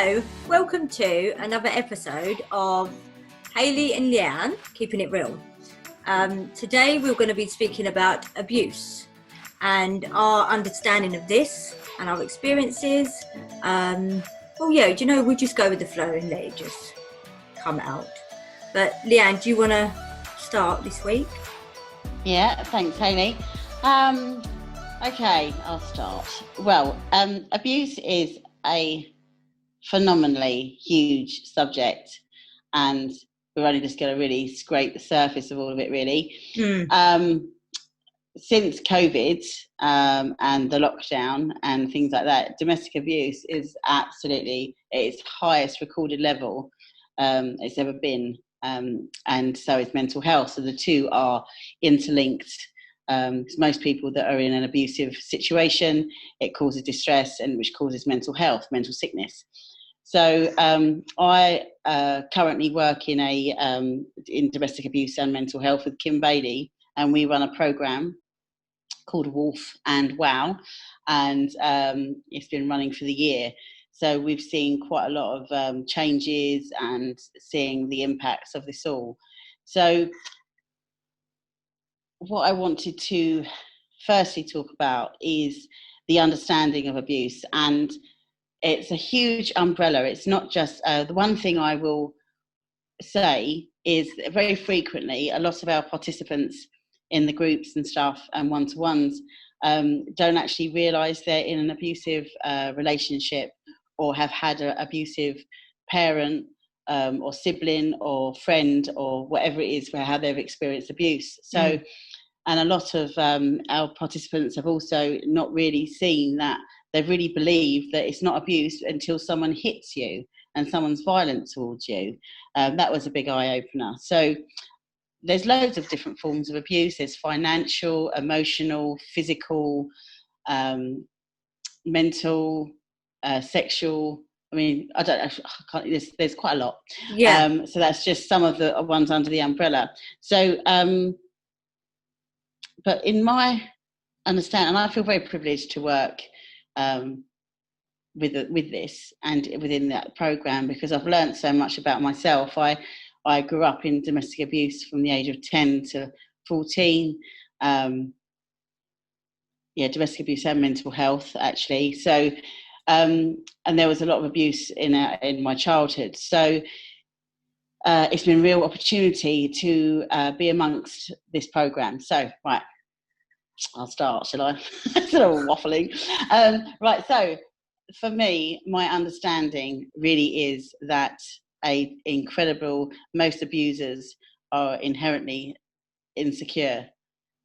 So, welcome to another episode of Hayley and Leanne, Keeping It Real. Today we're going to be speaking about abuse and our understanding of this and our experiences. We'll just go with the flow and let it just come out. But Leanne, do you want to start this week? Yeah, thanks, Hayley. Okay, I'll start. Well, abuse is a phenomenally huge subject, and we're only just going to really scrape the surface of all of it, really. Since COVID and the lockdown and things like that, domestic abuse is absolutely at its highest recorded level it's ever been, and so is mental health. So the two are interlinked. Because most people that are in an abusive situation, it causes distress, and which causes mental health, mental sickness. So I currently work in domestic abuse and mental health with Kim Bailey, and we run a program called Wolf and Wow, and it's been running for the year. So we've seen quite a lot of changes and seeing the impacts of this all. So what I wanted to firstly talk about is the understanding of abuse, and it's a huge umbrella. It's not just the one thing I will say is that very frequently a lot of our participants in the groups and stuff and one-to-ones don't actually realise they're in an abusive relationship or have had an abusive parent or sibling or friend or whatever it is, how they've experienced abuse. So and a lot of our participants have also not really seen that. They've really believed that it's not abuse until someone hits you and someone's violent towards you. That was a big eye-opener. So there's loads of different forms of abuse. There's financial, emotional, physical, mental, sexual. I mean, I can't, there's quite a lot. Yeah. So that's just some of the ones under the umbrella. So but in my understanding, and I feel very privileged to work with this and within that program, because I've learned so much about myself. I grew up in domestic abuse from the age of 10 to 14. Domestic abuse and mental health, actually. So, and there was a lot of abuse in my childhood. So it's been a real opportunity to be amongst this program. So, right. I'll start, shall I? Sort of waffling. Right, so for me, my understanding really is that most abusers are inherently insecure.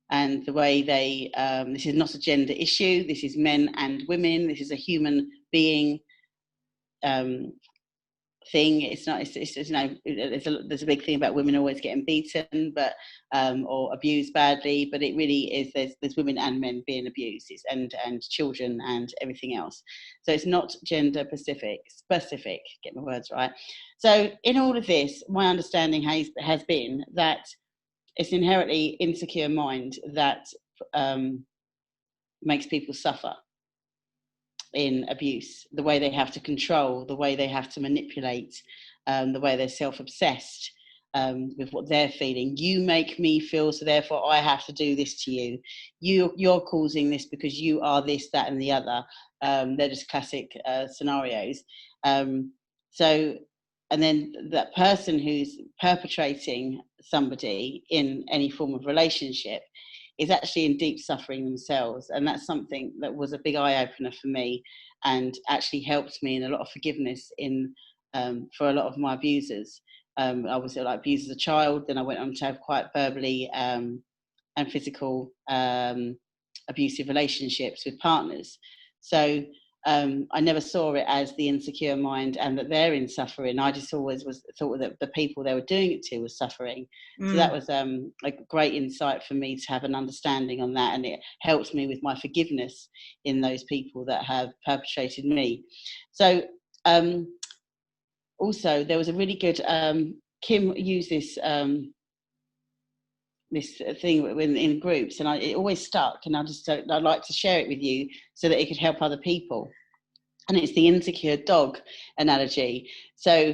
And the way this is not a gender issue, this is men and women, this is a human being thing. It's not. There's a big thing about women always getting beaten, but or abused badly. But it really is. There's women and men being abused, and children and everything else. So it's not gender specific. Get my words right. So in all of this, my understanding has been that it's an inherently insecure mind that makes people suffer in abuse, the way they have to control, the way they have to manipulate, the way they're self-obsessed with what they're feeling. You make me feel, so therefore I have to do this to you. You're causing this because you are this, that, and the other. They're just classic scenarios. And then that person who's perpetrating somebody in any form of relationship is actually in deep suffering themselves. And that's something that was a big eye-opener for me, and actually helped me in a lot of forgiveness for a lot of my abusers. I was abused as a child, then I went on to have quite verbally and physical abusive relationships with partners. So I never saw it as the insecure mind and that they're in suffering. I just always thought that the people they were doing it to was suffering. So that was a great insight for me to have an understanding on that, and it helped me with my forgiveness in those people that have perpetrated me. So also there was a really good Kim used this thing in groups, and it always stuck, and I'd like to share it with you so that it could help other people. and it's the insecure dog analogy. So,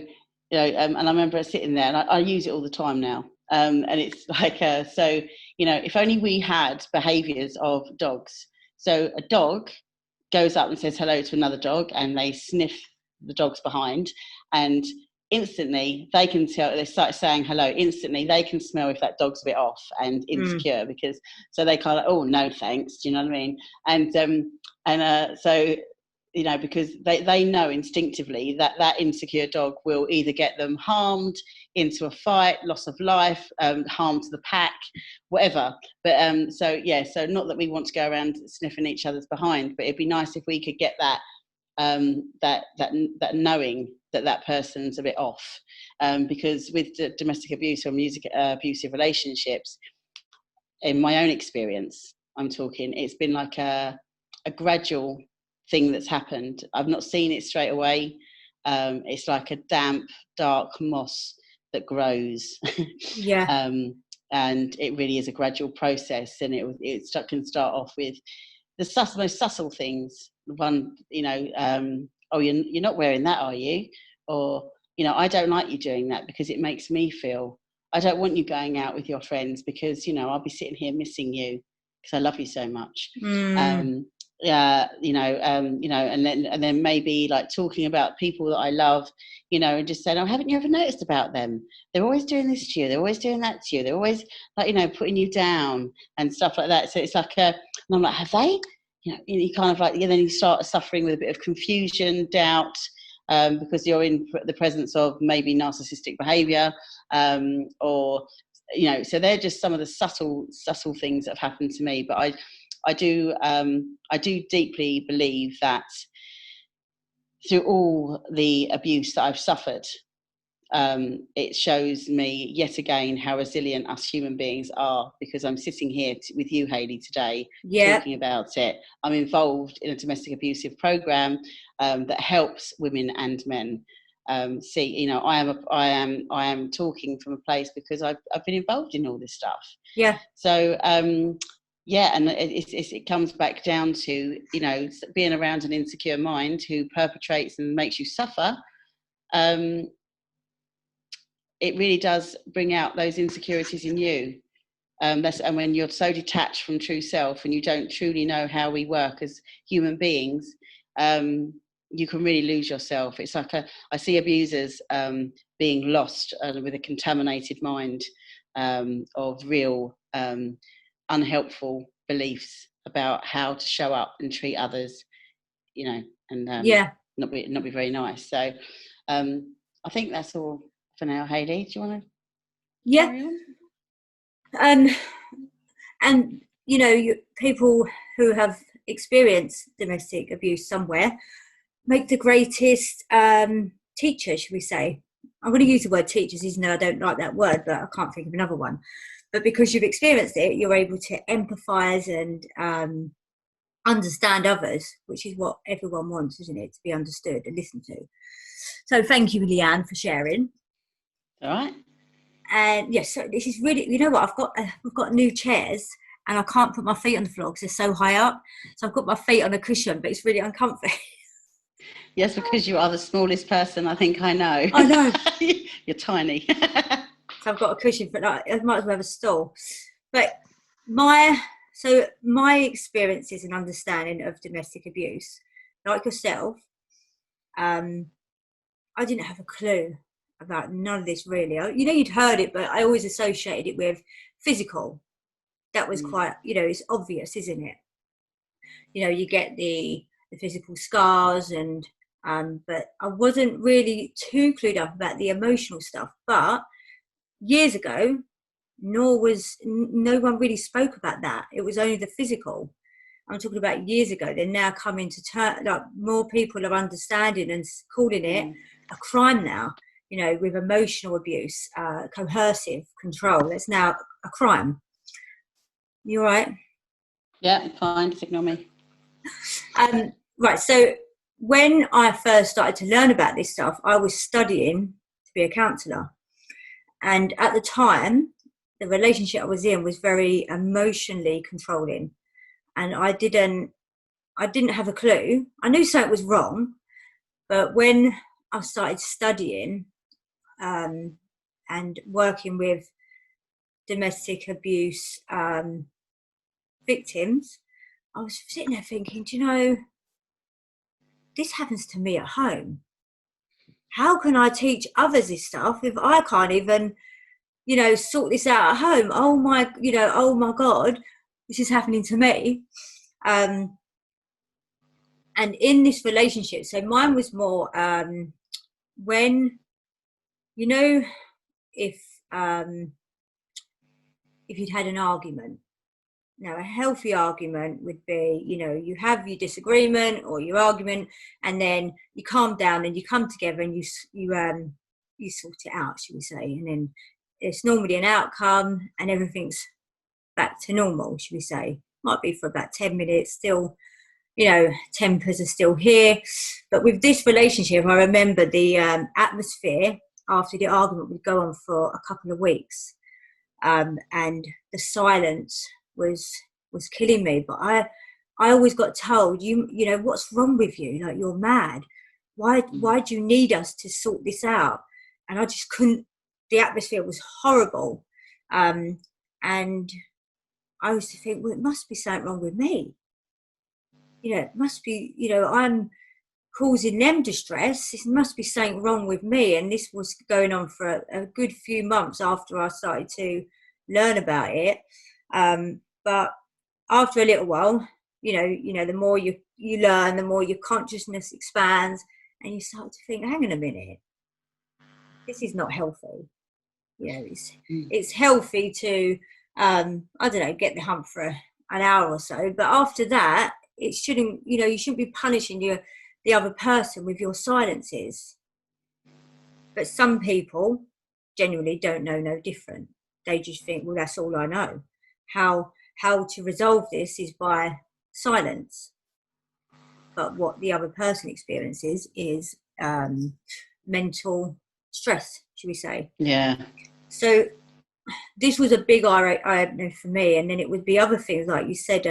and I remember sitting there, and I use it all the time now. And it's like, so, if only we had behaviours of dogs. So a dog goes up and says hello to another dog, and they sniff the dog's behind, and instantly they can tell, they start saying hello, instantly they can smell if that dog's a bit off and insecure, because so they kind of, oh no thanks, do you know what I mean? And so because they know instinctively that that insecure dog will either get them harmed, into a fight, loss of life, harm to the pack, whatever. But so not that we want to go around sniffing each other's behind, but it'd be nice if we could get that that knowing that person's a bit off, because with domestic abuse or abusive relationships, in my own experience, I'm talking, it's been like a gradual thing that's happened. I've not seen it straight away. It's like a damp, dark moss that grows. Yeah. And it really is a gradual process, and it can start off with the most subtle things. One, oh, you're not wearing that, are you? Or, I don't like you doing that because it makes me feel, I don't want you going out with your friends because, I'll be sitting here missing you because I love you so much. And then maybe like talking about people that I love, and just saying, oh, haven't you ever noticed about them? They're always doing this to you. They're always doing that to you. They're always like, putting you down and stuff like that. So it's like, and I'm like, have they? You kind of like, then you start suffering with a bit of confusion, doubt, because you're in the presence of maybe narcissistic behavior, or, so they're just some of the subtle things that have happened to me. But I do deeply believe that through all the abuse that I've suffered, it shows me yet again how resilient us human beings are, because I'm sitting here with you, Hayley, today, talking about it. I'm involved in a domestic abusive program that helps women and men see. I am talking from a place because I've been involved in all this stuff. Yeah. So and it comes back down to being around an insecure mind who perpetrates and makes you suffer. It really does bring out those insecurities in you. And when you're so detached from true self and you don't truly know how we work as human beings, you can really lose yourself. It's like I see abusers being lost with a contaminated mind of real unhelpful beliefs about how to show up and treat others, and not be very nice. So I think that's all for now. Hayley, do you want to carry on? And people who have experienced domestic abuse somewhere make the greatest teacher, should we say. I'm going to use the word teachers, even though I don't like that word, but I can't think of another one. But because you've experienced it, you're able to empathise and understand others, which is what everyone wants, isn't it? To be understood and listened to. So thank you, Leanne, for sharing. All right. And yes, so this is really, you know what, we've got new chairs and I can't put my feet on the floor because they're so high up. So I've got my feet on a cushion, but it's really uncomfy. Yes, because you are the smallest person I think I know. I know. You're tiny. So I've got a cushion, but I might as well have a stool. But my experiences and understanding of domestic abuse, like yourself, I didn't have a clue about none of this really. You'd heard it, but I always associated it with physical. That was quite, it's obvious, isn't it? You get the physical scars and but I wasn't really too clued up about the emotional stuff. But years ago, no one really spoke about that. It was only the physical. I'm talking about years ago. They're now coming to turn, like more people are understanding and calling it a crime now. With emotional abuse, coercive control. It's now a crime. You all right? Yeah, fine. Just ignore me. Right. So when I first started to learn about this stuff, I was studying to be a counsellor. And at the time, the relationship I was in was very emotionally controlling. And I didn't have a clue. I knew something was wrong, But when I started studying and working with domestic abuse victims, I was sitting there thinking, do you know, this happens to me at home. How can I teach others this stuff if I can't even, sort this out at home? Oh my God, this is happening to me. And in this relationship, so mine was more when, if you'd had an argument. Now, a healthy argument would be, you have your disagreement or your argument, and then you calm down and you come together and you sort it out, shall we say, and then it's normally an outcome and everything's back to normal, shall we say. Might be for about 10 minutes, still, tempers are still here. But with this relationship, I remember the atmosphere after the argument would go on for a couple of weeks, and the silence was killing me. But I always got told, what's wrong with you? Like, you're mad. Why do you need us to sort this out? And I just couldn't. The atmosphere was horrible, and I used to think, well, it must be something wrong with me. It must be, I'm causing them distress. It must be something wrong with me. And this was going on for a good few months after I started to learn about it. But after a little while, the more you learn, the more your consciousness expands, and you start to think, hang on a minute, this is not healthy. It's healthy to, I don't know, get the hump for an hour or so, but after that, it shouldn't, you shouldn't be punishing the other person with your silences. But some people genuinely don't know no different. They just think, well, that's all I know. How to resolve this is by silence. But what the other person experiences is mental stress, should we say. Yeah. So this was a big eye-opener for me. And then it would be other things, like you said,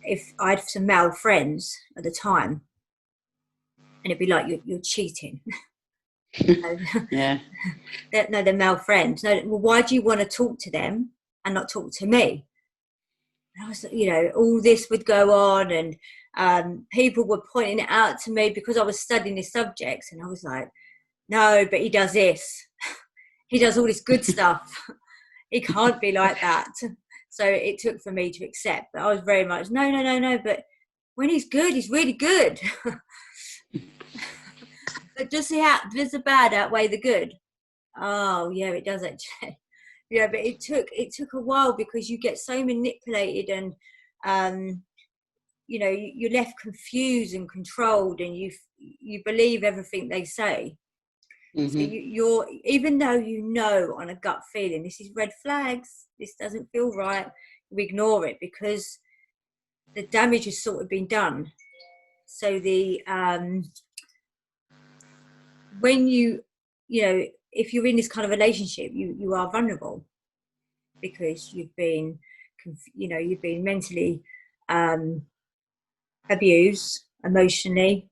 if I had some male friends at the time, and it'd be like, you're cheating. Yeah. No, they're male friends. No, well, why do you want to talk to them and not talk to me? And I was, all this would go on, and people were pointing it out to me because I was studying this subject, and I was like, no, but he does this. He does all this good stuff. He can't be like that. So it took for me to accept. But I was very much, no. But when he's good, he's really good. But does the bad outweigh the good? Oh, yeah, it does actually. Yeah, but it took a while, because you get so manipulated, and you're left confused and controlled, and you believe everything they say. Mm-hmm. So you're, even though on a gut feeling, this is red flags, this doesn't feel right, we ignore it because the damage has sort of been done. So when if you're in this kind of relationship, you are vulnerable, because you've been mentally abused, emotionally,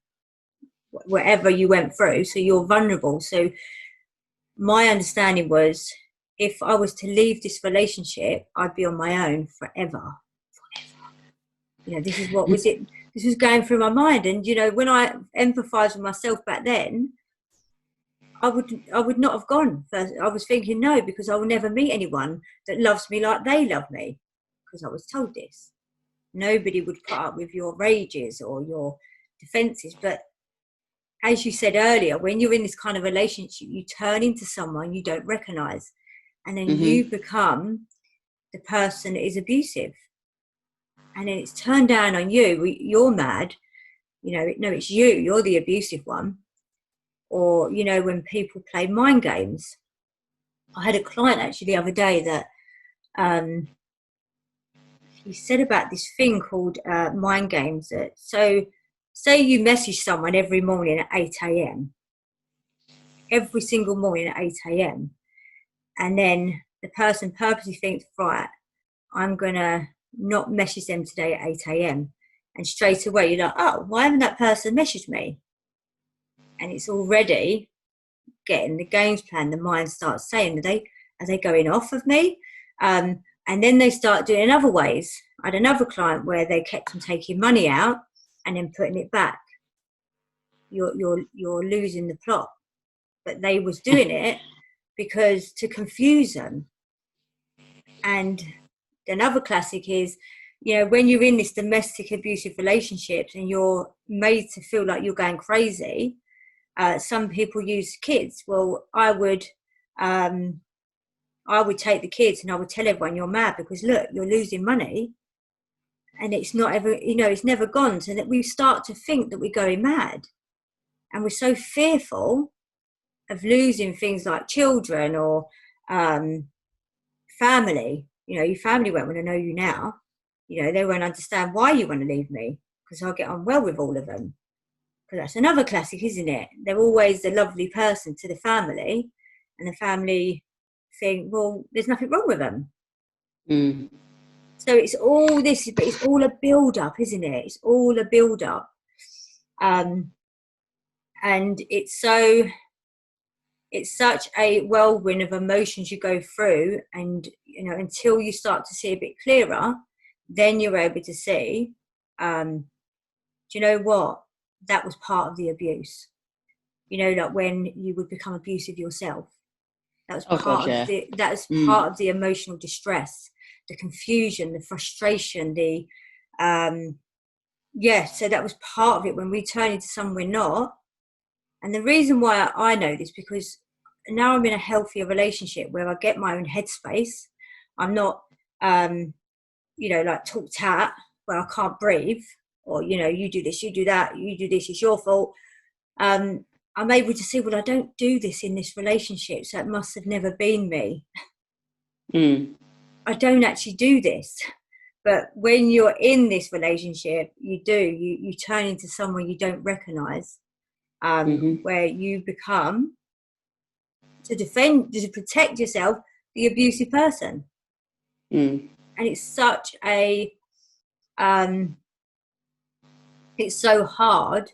whatever you went through, so you're vulnerable. So my understanding was, if I was to leave this relationship, I'd be on my own forever. This is what was it. This was going through my mind, and when I empathized with myself back then, I would not have gone. First, I was thinking, no, because I will never meet anyone that loves me like they love me, because I was told this. Nobody would put up with your rages or your defenses. But as you said earlier, when you're in this kind of relationship, you turn into someone you don't recognize, and then you become the person that is abusive, and then it's turned down on you. You're mad, no, it's you're the abusive one. Or when people play mind games. I had a client actually the other day that he said about this thing called mind games. So say you message someone every morning at 8 a.m. every single morning at 8 a.m. and then the person purposely thinks, right, I'm gonna not message them today at 8 a.m. and straight away you're like, oh, why haven't that person messaged me? And it's already getting the games plan. The mind starts saying, are they going off of me? And then they start doing it in other ways. I had another client where they kept on taking money out and then putting it back. You're losing the plot. But they was doing it because to confuse them. And another classic is, when you're in this domestic abusive relationships and you're made to feel like you're going crazy, some people use kids. Well, I would take the kids and I would tell everyone you're mad because look, you're losing money, and it's not ever, it's never gone. So that we start to think that we're going mad, and we're so fearful of losing things like children or family. Your family won't want to know you now. They won't understand why you want to leave me because I'll get on well with all of them. Because that's another classic, isn't it? They're always the lovely person to the family, and the family think, well, there's nothing wrong with them. Mm. So it's all this, but it's all a build-up, isn't it? It's all a build-up. And it's such a whirlwind of emotions you go through, and until you start to see a bit clearer, then you're able to see, do you know what? That was part of the abuse. Like when you would become abusive yourself. That was part of the emotional distress, the confusion, the frustration, so that was part of it when we turn into someone we're not. And the reason why I know this, because now I'm in a healthier relationship where I get my own headspace. I'm not, like talk tat where I can't breathe, or, you do this, you do that, you do this, it's your fault. I'm able to see, well, I don't do this in this relationship, so it must have never been me. Mm. I don't actually do this. But when you're in this relationship, you turn into someone you don't recognize, where you become, to protect yourself, the abusive person. Mm. And it's such a, it's so hard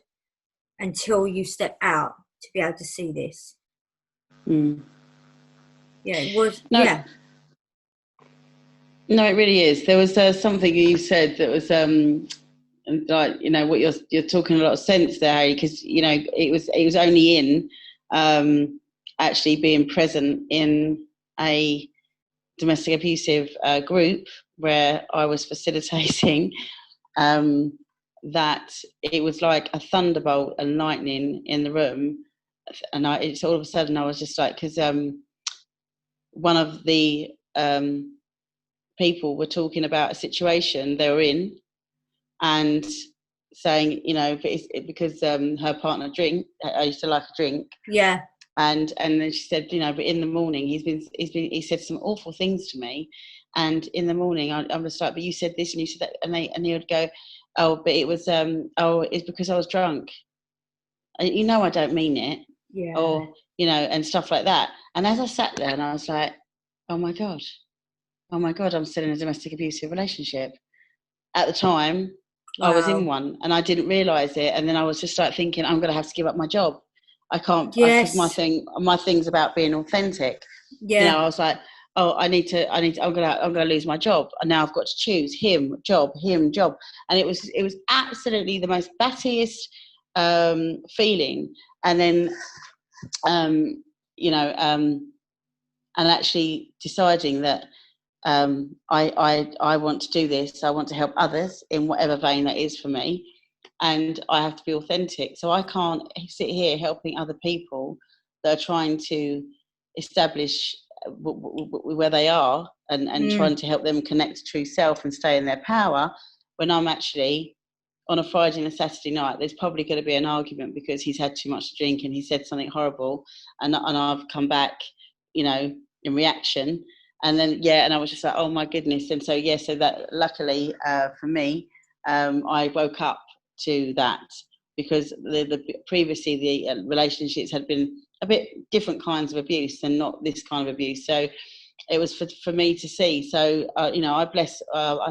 until you step out to be able to see this. Mm. Yeah, it was. No, yeah. No, it really is. There was something you said that was like, what you're talking a lot of sense there, Harry, because it was only in actually being present in a domestic abusive group where I was facilitating, that it was like a thunderbolt and lightning in the room, and it's all of a sudden I was just like, because one of the people were talking about a situation they were in and saying, but because her partner I used to like a drink. Yeah. And then she said, but in the morning he said some awful things to me, and in the morning I'm just like, but you said this and you said that, and he would go, oh, but it was it's because I was drunk. And I don't mean it. Yeah. Or and stuff like that. And as I sat there and I was like, oh my god, I'm still in a domestic abusive relationship. At the time, Wow. I was in one and I didn't realise it. And then I was just like thinking, I'm going to have to give up my job. I can't, because my thing's about being authentic. Yeah. I was like, oh, I'm going to lose my job. And now I've got to choose him, job. And it was absolutely the most battiest feeling. And then, and actually deciding that I want to do this. I want to help others in whatever vein that is for me, and I have to be authentic. So I can't sit here helping other people that are trying to establish where they are and trying to help them connect to true self and stay in their power, when I'm actually on a Friday and a Saturday night. There's probably going to be an argument because he's had too much to drink and he said something horrible, and I've come back, in reaction. And then, and I was just like, oh my goodness. And so, so that luckily for me, I woke up to that, because the previously the relationships had been a bit different kinds of abuse and not this kind of abuse. So it was for me to see. So I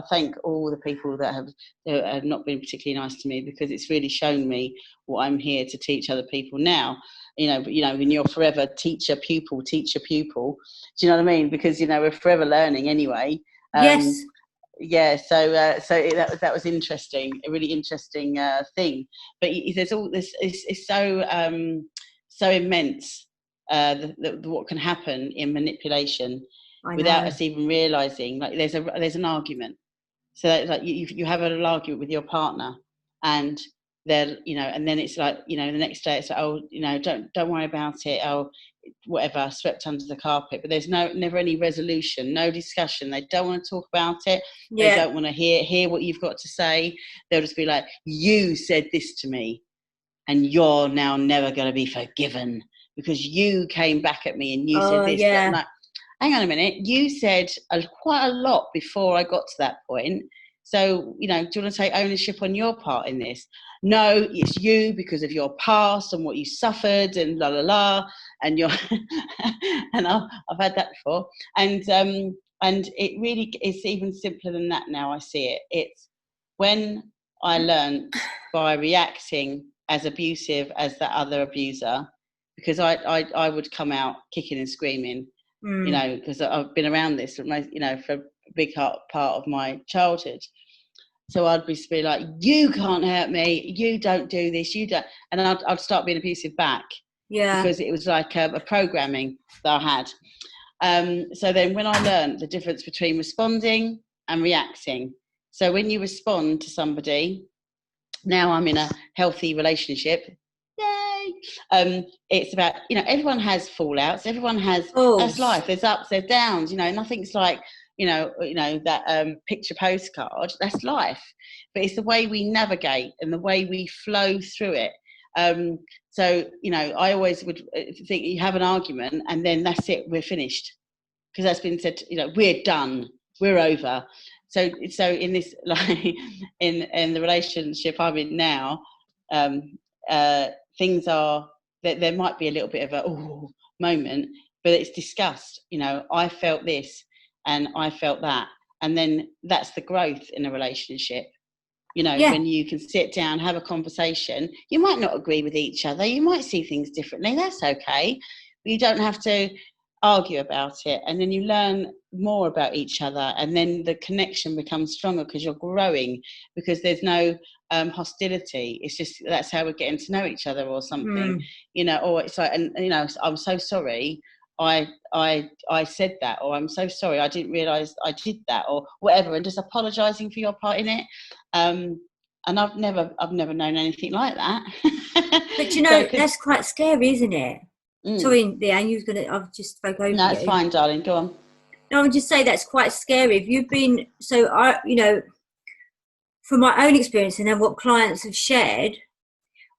thank all the people that have not been particularly nice to me, because it's really shown me what I'm here to teach other people now. But when you're forever teacher pupil. Do you know what I mean? Because we're forever learning anyway. Yes. Yeah, that was interesting, a really interesting thing. But there's all this. It's so immense. What can happen in manipulation without us even realizing. Like there's an argument. So that, like you have an argument with your partner, and then and then it's like the next day it's like, oh, don't worry about it. Oh, whatever, swept under the carpet. But there's never any resolution, no discussion. They don't want to talk about it. Yeah. They don't want to hear what you've got to say. They'll just be like, you said this to me, and you're now never going to be forgiven because you came back at me and you said this. Yeah. Like, hang on a minute, you said quite a lot before I got to that point. So, do you want to take ownership on your part in this? No, it's you because of your past and what you suffered and la la la. And you're, and I've had that before. And it really is even simpler than that now. I see it. It's when I learned by reacting as abusive as that other abuser, because I would come out kicking and screaming. Because I've been around this for a big part of my childhood. So I'd be like, you can't hurt me, you don't do this, you don't. And I'd start being abusive back. Yeah. Because it was like a programming that I had. So then when I learned the difference between responding and reacting. So when you respond to somebody, now I'm in a healthy relationship. Yay! It's about, everyone has fallouts. Everyone has, that's life. There's ups, there's downs. Nothing's like, that picture postcard. That's life. But it's the way we navigate and the way we flow through it. So, I always would think you have an argument and then that's it. We're finished, because that's been said. We're done. We're over. So in this, like in the relationship I'm in now, things are that there might be a little bit of a moment, but it's discussed. I felt this and I felt that, and then that's the growth in a relationship. When you can sit down, have a conversation. You might not agree with each other, you might see things differently, that's okay, but you don't have to argue about it. And then you learn more about each other, and then the connection becomes stronger because you're growing, because there's no hostility. It's just that's how we're getting to know each other or something. Or it's like, and I'm so sorry I said that, or I'm so sorry I didn't realise I did that, or whatever, and just apologising for your part in it. And I've never known anything like that. But that's quite scary, isn't it? Sorry, Leanne, I've just spoke over you. No, it's fine, darling, go on. No, I would just say that's quite scary. If you've been, from my own experience and then what clients have shared,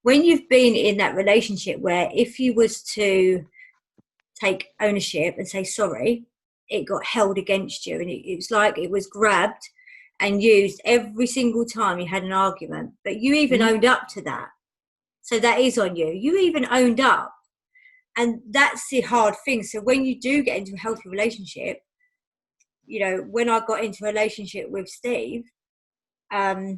when you've been in that relationship where if you was to take ownership and say sorry, it got held against you, and it was like it was grabbed and used every single time you had an argument. But you even owned up to that. So that is on you. You even owned up. And that's the hard thing. So when you do get into a healthy relationship, when I got into a relationship with Steve, I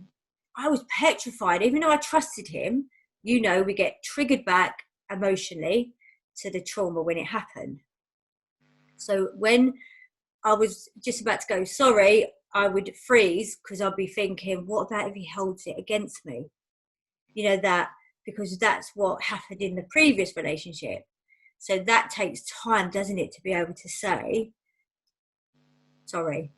was petrified. Even though I trusted him, we get triggered back emotionally to the trauma when it happened. So when I was just about to go sorry, I would freeze, because I'd be thinking, what about if he holds it against me? That, because that's what happened in the previous relationship. So that takes time, doesn't it, to be able to say, sorry,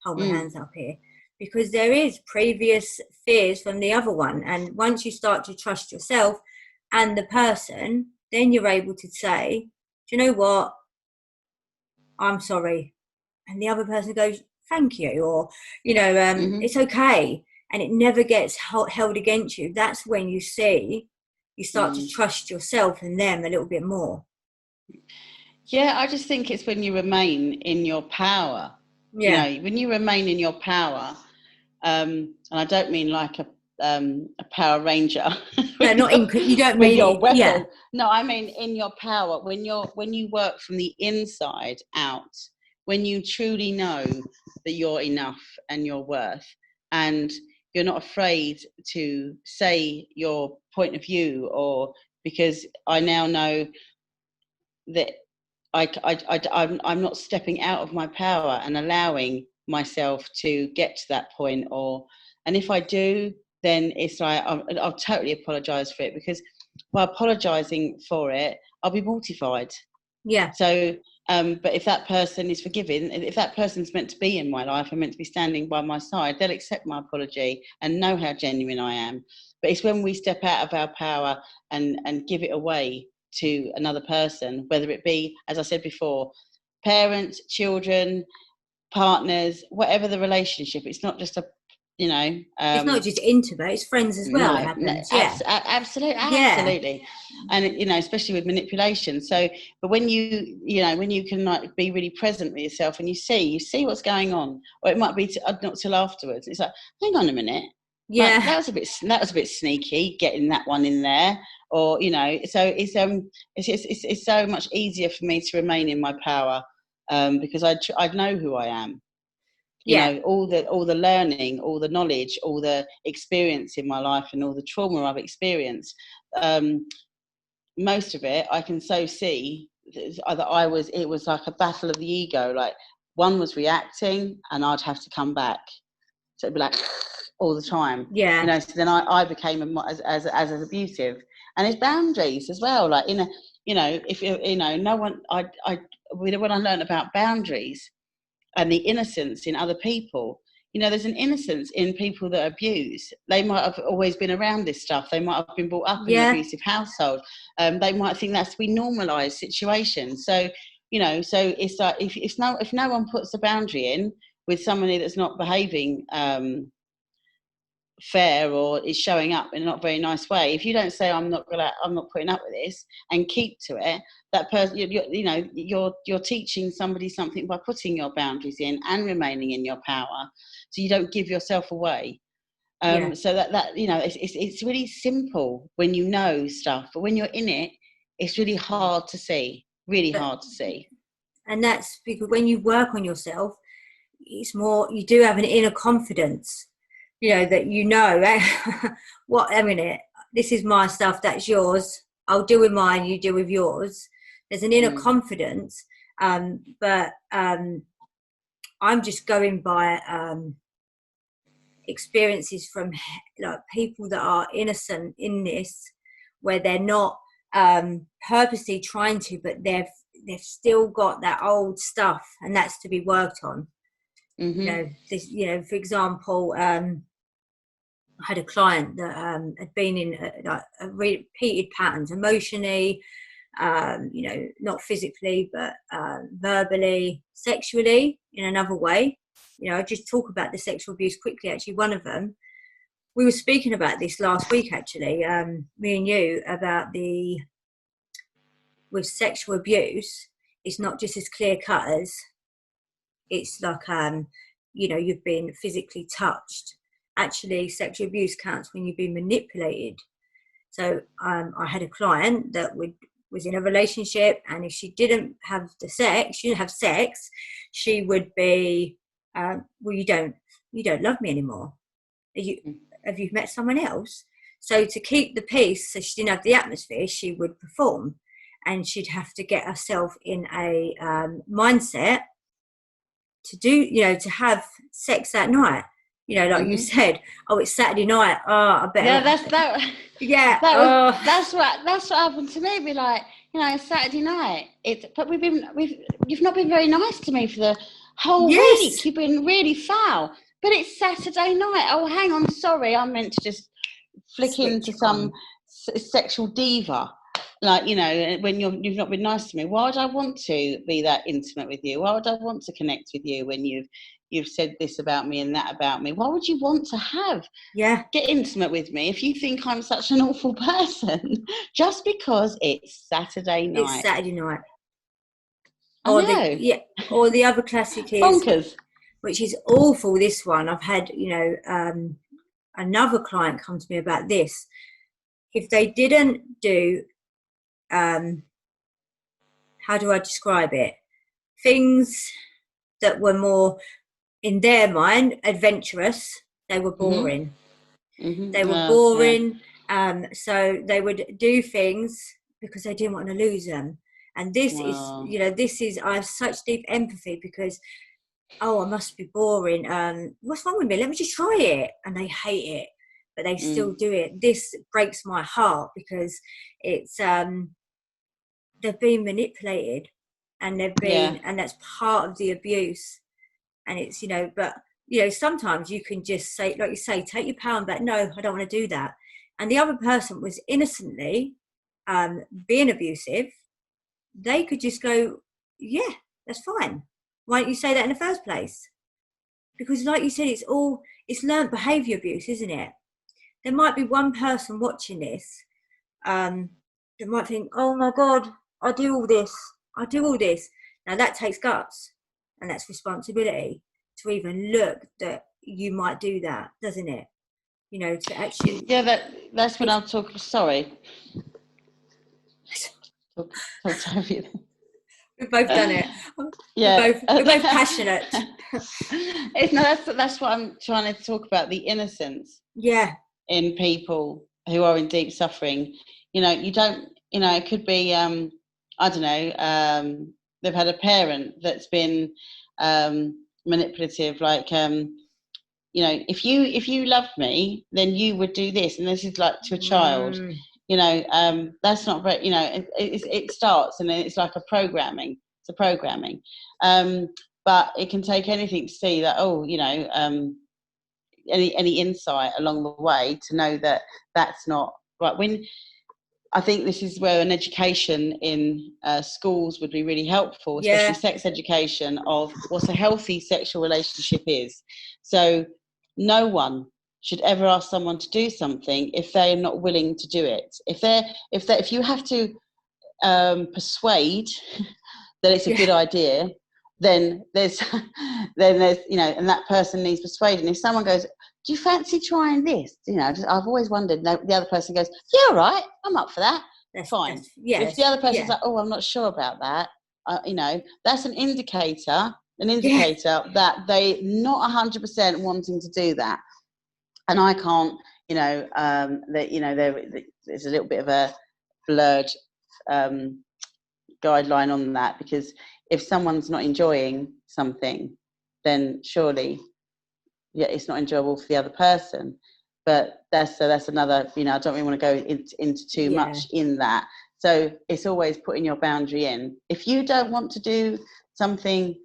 hold my hands up here, because there is previous fears from the other one. And once you start to trust yourself and the person, then you're able to say, do you know what? I'm sorry. And the other person goes, thank you. Or, it's okay. And it never gets held against you. That's when you start to trust yourself and them a little bit more. Yeah, I just think it's when you remain in your power. Yeah. When you remain in your power, and I don't mean like a Power Ranger. No, you don't with mean your weapon. Yeah. No, I mean in your power, when you work from the inside out, when you truly know that you're enough and you're worth, and you're not afraid to say your point of view, or because I now know that I'm not stepping out of my power and allowing myself to get to that point, and if I do, then it's like I'll totally apologise for it, because by apologising for it, I'll be mortified. Yeah. So, but if that person is forgiven, if that person's meant to be in my life and meant to be standing by my side, they'll accept my apology and know how genuine I am. But it's when we step out of our power and give it away to another person, whether it be, as I said before, parents, children, partners, whatever the relationship. It's not just It's not just intimate, it's friends as well. It happens. Absolutely, Yeah. and especially with manipulation. So, but when you can like be really present with yourself and you see what's going on, or it might be not till afterwards. It's like, hang on a minute, Yeah. like, that was a bit sneaky, getting that one in there, or So it's so much easier for me to remain in my power, because I know who I am. All the learning, all the knowledge, all the experience in my life, and all the trauma I've experienced, most of it I can so see that it was like a battle of the ego. Like, one was reacting and I'd have to come back, so it'd be like all the time. Yeah. So then I became as abusive. And it's boundaries as well, like if no one when I learned about boundaries and the innocence in other people. There's an innocence in people that abuse. They might have always been around this stuff. They might have been brought up in an abusive household. They might think that's we normalised situations. So, so it's like if no one puts a boundary in with somebody that's not behaving fair, or is showing up in a not very nice way, if you don't say I'm not putting up with this, and keep to it, that person, you're teaching somebody something by putting your boundaries in and remaining in your power, so you don't give yourself away. So that it's really simple when you know stuff, but when you're in it, it's really hard to see. And that's because when you work on yourself, it's more, you do have an inner confidence, that what, a minute, this is my stuff, that's yours, I'll deal with mine, you deal with yours. There's an inner confidence, but I'm just going by experiences from like people that are innocent in this, where they're not purposely trying to, but they've still got that old stuff, and that's to be worked on. For example, I had a client that had been in a repeated patterns emotionally, not physically, but verbally, sexually, in another way. I just talk about the sexual abuse quickly. Actually, one of them, we were speaking about this last week, actually, me and you, about with sexual abuse, it's not just as clear cut as, it's like, you've been physically touched. Actually, sexual abuse counts when you've been manipulated. So I had a client that was in a relationship, and if she didn't have sex, she would be, well, you don't love me anymore. Have you met someone else? So to keep the peace, so she didn't have the atmosphere, she would perform, and she'd have to get herself in a mindset to do, to have sex that night. You said, oh, it's Saturday night. Oh, I better. Yeah, that's that. Yeah, that's what happened to me. Be like, Saturday night. But you've not been very nice to me for the whole week. You've been really foul. But it's Saturday night. Oh, hang on, sorry, I meant to just flick into some sexual diva. Like, when you've not been nice to me. Why would I want to be that intimate with you? Why would I want to connect with you when you've said this about me and that about me? Why would you want to get intimate with me if you think I'm such an awful person just because it's Saturday night? It's Saturday night. Or the other classic is bonkers, which is awful. This one, I've had, another client come to me about this. If they didn't do, how do I describe it? Things that were more, in their mind, adventurous, they were boring. They were boring. So they would do things because they didn't want to lose them. And this is, I have such deep empathy because, oh, I must be boring. What's wrong with me? Let me just try it. And they hate it, but they still do it. This breaks my heart because it's, they've been manipulated and and that's part of the abuse. And it's, but, sometimes you can just say, like you say, take your power back. No, I don't want to do that. And the other person was innocently being abusive. They could just go, yeah, that's fine. Why don't you say that in the first place? Because like you said, it's learned behaviour abuse, isn't it? There might be one person watching this that might think, oh my God, I do all this. Now that takes guts and that's responsibility to even look that you might do that, doesn't it? To actually... Yeah, that's when I'll talk, sorry. Talk over you. We've both done it. Yeah. We're both passionate. That's what I'm trying to talk about, the innocence. Yeah. In people who are in deep suffering. You don't, it could be, I don't know, they've had a parent that's been manipulative, like, if you loved me, then you would do this. And this is like to a child, that's not very, it starts and then it's like it's a programming. But it can take anything to see that, any insight along the way to know that that's not right. When I think this is where an education in schools would be really helpful, especially sex education of what a healthy sexual relationship is. So no one should ever ask someone to do something if they're not willing to do it. If you have to persuade that it's a good idea, then there's and that person needs persuading. If someone goes, do you fancy trying this? I've always wondered. The other person goes, yeah, all right, I'm up for that. That's fine. If the other person's like, oh, I'm not sure about that, that's an indicator that they're not 100% wanting to do that. And I can't, there's a little bit of a blurred guideline on that, because if someone's not enjoying something, then surely, it's not enjoyable for the other person. But that's another, I don't really want to go into too much in that. So it's always putting your boundary in. If you don't want to do something,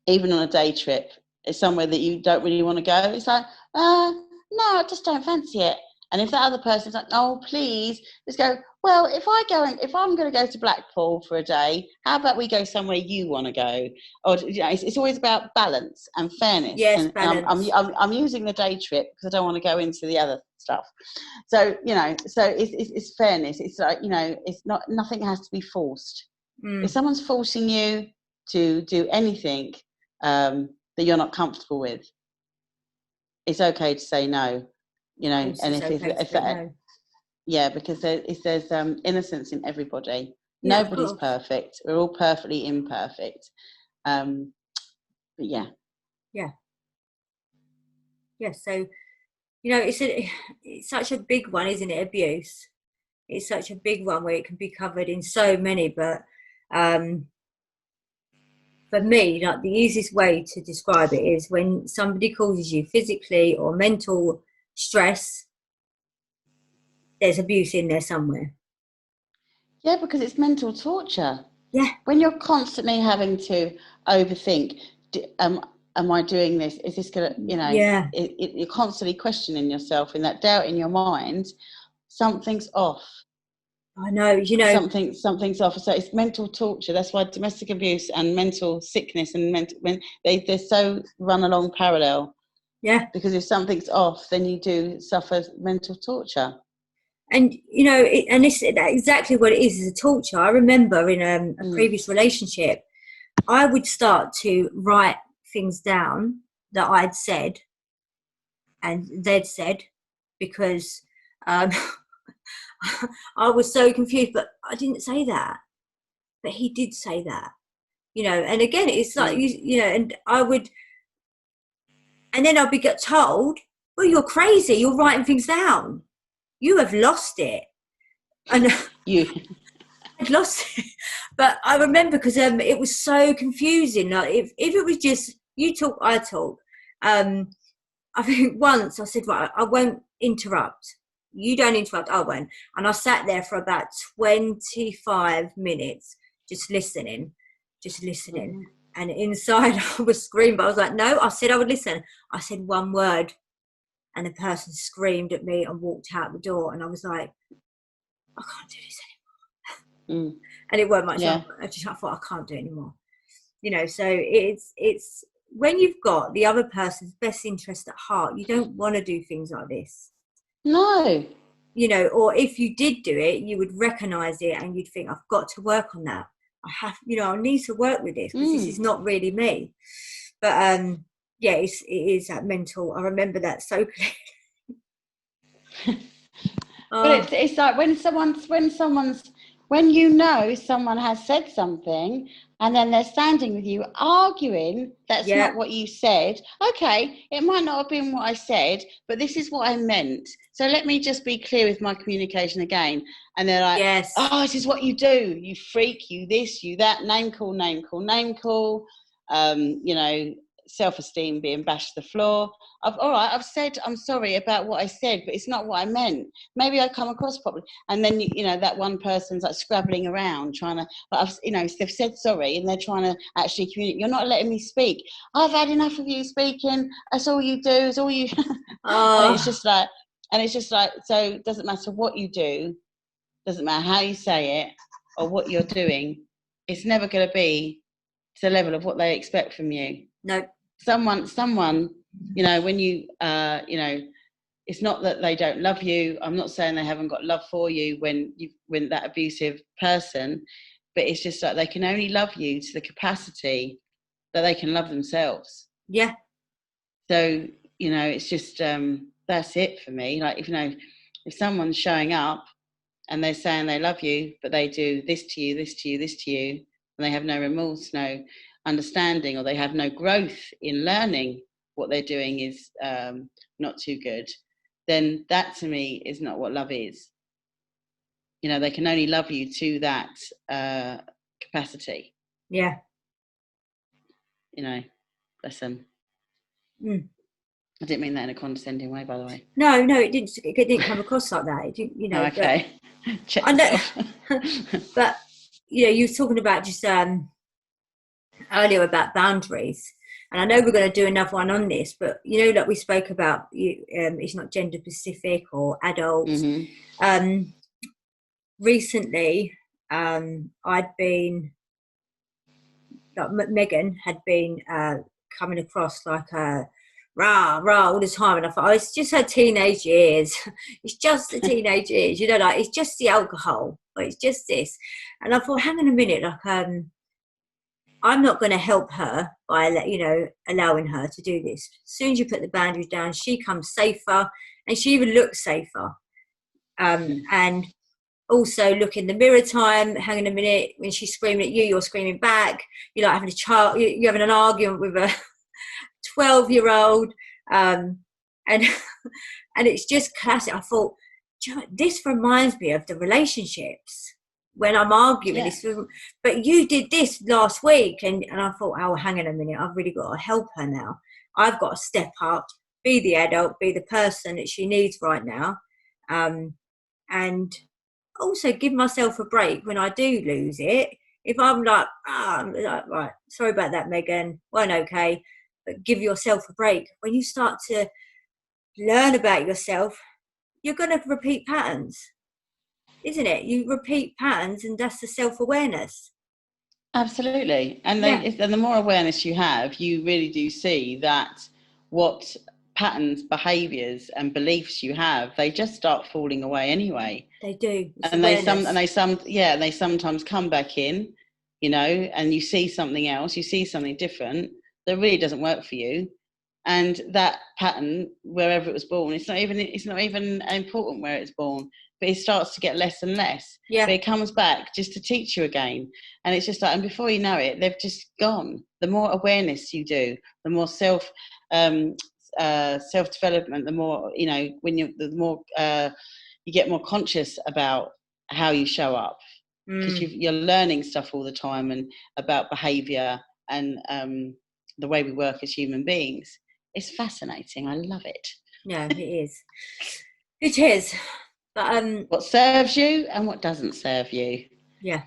even on a day trip, it's somewhere that you don't really want to go, it's like, no, I just don't fancy it. And if that other person's like, oh, please, just go, well, if I'm going to go to Blackpool for a day, how about we go somewhere you want to go? Or, it's always about balance and fairness. Yes, and balance. I'm using the day trip because I don't want to go into the other stuff. So, so it's fairness. It's like, it's not, nothing has to be forced. If someone's forcing you to do anything that you're not comfortable with, it's okay to say no. And if that, no. Because there's innocence in everybody. Nobody's perfect. We're all perfectly imperfect. But yeah. So it's such a big one, isn't it? Abuse. It's such a big one where it can be covered in so many. But for me, like the easiest way to describe it is when somebody causes you physically or mental stress, there's abuse in there somewhere. Yeah, because it's mental torture. Yeah. When you're constantly having to overthink, am I doing this? Is this going to, you're constantly questioning yourself, in that doubt in your mind, something's off. I know, something's off. So it's mental torture. That's why domestic abuse and mental sickness and they're so run along parallel. Yeah. Because if something's off, then you do suffer mental torture. And and this exactly what it is a torture. I remember in a previous relationship, I would start to write things down that I'd said and they'd said, because I was so confused. But I didn't say that, but he did say that. And again, it's like, and then I'd be get told, well, you're crazy, you're writing things down, you have lost it. And I'd lost it. But I remember, because it was so confusing. Like, if it was just you talk, I talk. I think once I said, right, I won't interrupt. You don't interrupt, I won't. And I sat there for about 25 minutes just listening. Mm-hmm. And inside I was screaming, but I was like, no, I said I would listen. I said one word, and the person screamed at me and walked out the door. And I was like, I can't do this anymore. And it weren't much longer. I thought, I can't do it anymore. So it's when you've got the other person's best interest at heart, you don't want to do things like this. No. Or if you did do it, you would recognise it and you'd think, I've got to work on that. I need to work with this, because this is not really me. But it is that mental. I remember that so clearly. But it's like when someone has said something, and then they're standing with you arguing, that's not what you said. Okay, it might not have been what I said, but this is what I meant. So let me just be clear with my communication again. And they're like, yes. Oh, this is what you do. You freak, you this, you that, name call. Self-esteem being bashed to the floor. I've said I'm sorry about what I said, but it's not what I meant. Maybe I come across properly. And then that one person's like scrabbling around trying to, they've said sorry and they're trying to actually communicate. You're not letting me speak. I've had enough of you speaking. That's all you do. It's all you. And it's just like, so it doesn't matter what you do, doesn't matter how you say it or what you're doing. It's never going to be to the level of what they expect from you. No. Someone, when you, it's not that they don't love you. I'm not saying they haven't got love for you when that abusive person, but it's just like they can only love you to the capacity that they can love themselves. Yeah. So, it's just, that's it for me. Like, if someone's showing up and they're saying they love you, but they do this to you, and they have no remorse, no understanding, or they have no growth in learning what they're doing is not too good, then that to me is not what love is. They can only love you to that capacity. Yeah. Bless them. I didn't mean that in a condescending way, by the way. No, it didn't come across like that. It didn't, okay. Check yourself. But you were talking about just earlier about boundaries, and I know we're going to do another one on this, but like we spoke about, it's not gender specific or adults. Mm-hmm. Recently, I'd been, like, Megan had been coming across like a rah all the time, and I thought, it's just her teenage years. It's just the teenage years, like it's just the alcohol, or it's just this. And I thought, hang on a minute, like I'm not going to help her by allowing her to do this. As soon as you put the boundaries down, she comes safer, and she even looks safer. And also look in the mirror time. Hang on a minute, when she's screaming at you, you're screaming back. You're like having a child. You're having an argument with a 12-year-old, and it's just classic. I thought, this reminds me of the relationships when I'm arguing. This, but you did this last week, and I thought, oh, hang on a minute, I've really got to help her now. I've got to step up, be the adult, be the person that she needs right now, and also give myself a break when I do lose it. If I'm like, right, sorry about that, Megan, weren't okay, but give yourself a break. When you start to learn about yourself, you're going to repeat patterns, isn't it? You repeat patterns, and that's the self-awareness. Absolutely. And the more awareness you have, you really do see that what patterns, behaviours and beliefs you have, they just start falling away anyway. They do. And they sometimes come back in, and you see something else, you see something different that really doesn't work for you, and that pattern, wherever it was born, it's not even important where it's born, but it starts to get less and less. Yeah. But it comes back just to teach you again, and it's just like, and before you know it, they've just gone. The more awareness you do, the more self development, the more, you know, the more you get more conscious about how you show up, because you're learning stuff all the time, and about behaviour and the way we work as human beings. It's fascinating. I love it. Yeah, it is. It is. But what serves you and what doesn't serve you. Yeah.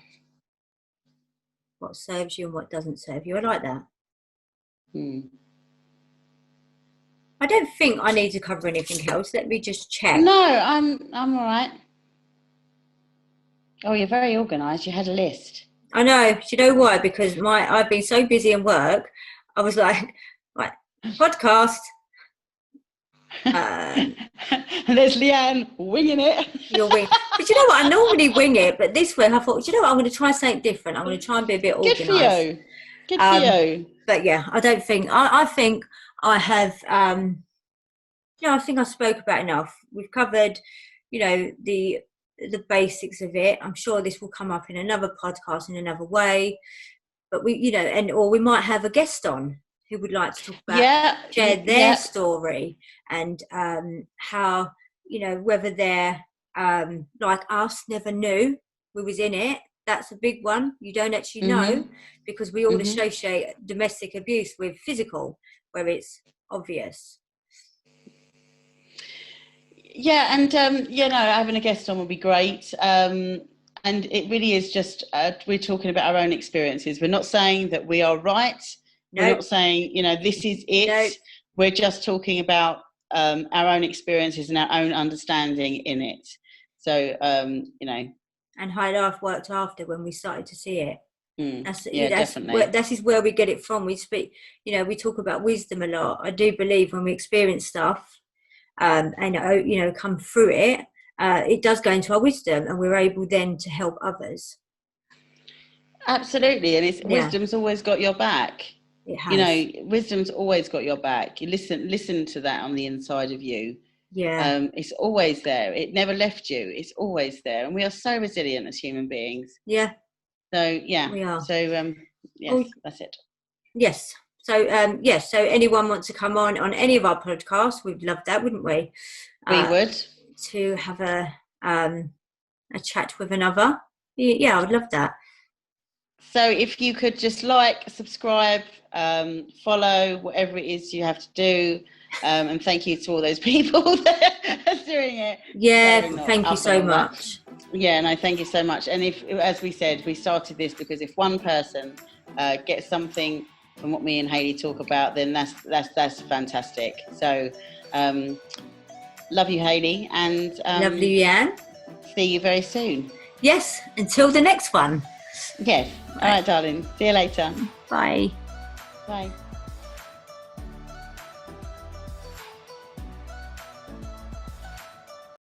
What serves you and what doesn't serve you. I like that. I don't think I need to cover anything else. Let me just check. No, I'm all right. Oh, you're very organised. You had a list. I know. Do you know why? Because I've been so busy in work. I was like, right, podcast. And there's Leanne winging it. You're wing. But you know what? I normally wing it, but this week I thought, you know what? I'm going to try something different. I'm going to try and be a bit organised. Good for you. Good for you. But yeah, I don't think. I think I have. I think I spoke about enough. We've covered, you know, the basics of it. I'm sure this will come up in another podcast in another way. But or we might have a guest on who would like to talk about, share their story, and how, you know, whether they're like us, never knew we was in it. That's a big one. You don't actually know, because we all associate domestic abuse with physical, where it's obvious. Yeah, and having a guest on would be great. And it really is just we're talking about our own experiences. We're not saying that we are right. Nope. We're not saying, you know, this is it. Nope. We're just talking about our own experiences and our own understanding in it. So, you know. And how life worked after, when we started to see it. Definitely. That is where we get it from. We speak, you know, we talk about wisdom a lot. I do believe when we experience stuff and, you know, come through it, it does go into our wisdom, and we're able then to help others. Absolutely. And wisdom's always got your back. It has. You know, wisdom's always got your back. You listen to that on the inside of you. Yeah. It's always there. It never left you. It's always there. And we are so resilient as human beings. Yeah. So, yeah. We are. So, yes, that's it. Yes. So, yes. So anyone wants to come on any of our podcasts, we'd love that, wouldn't we? We would. To have a chat with another. Yeah, I would love that. So if you could just like, subscribe, follow, whatever it is you have to do. And thank you to all those people that are doing it. Yeah, thank you so much. Yeah, no, thank you so much. And if, as we said, we started this because if one person gets something from what me and Hayley talk about, then that's fantastic. So love you, Hayley, and love you, Leanne. See you very soon. Yes, until the next one. Yes. All right, darling. See you later. Bye. Bye.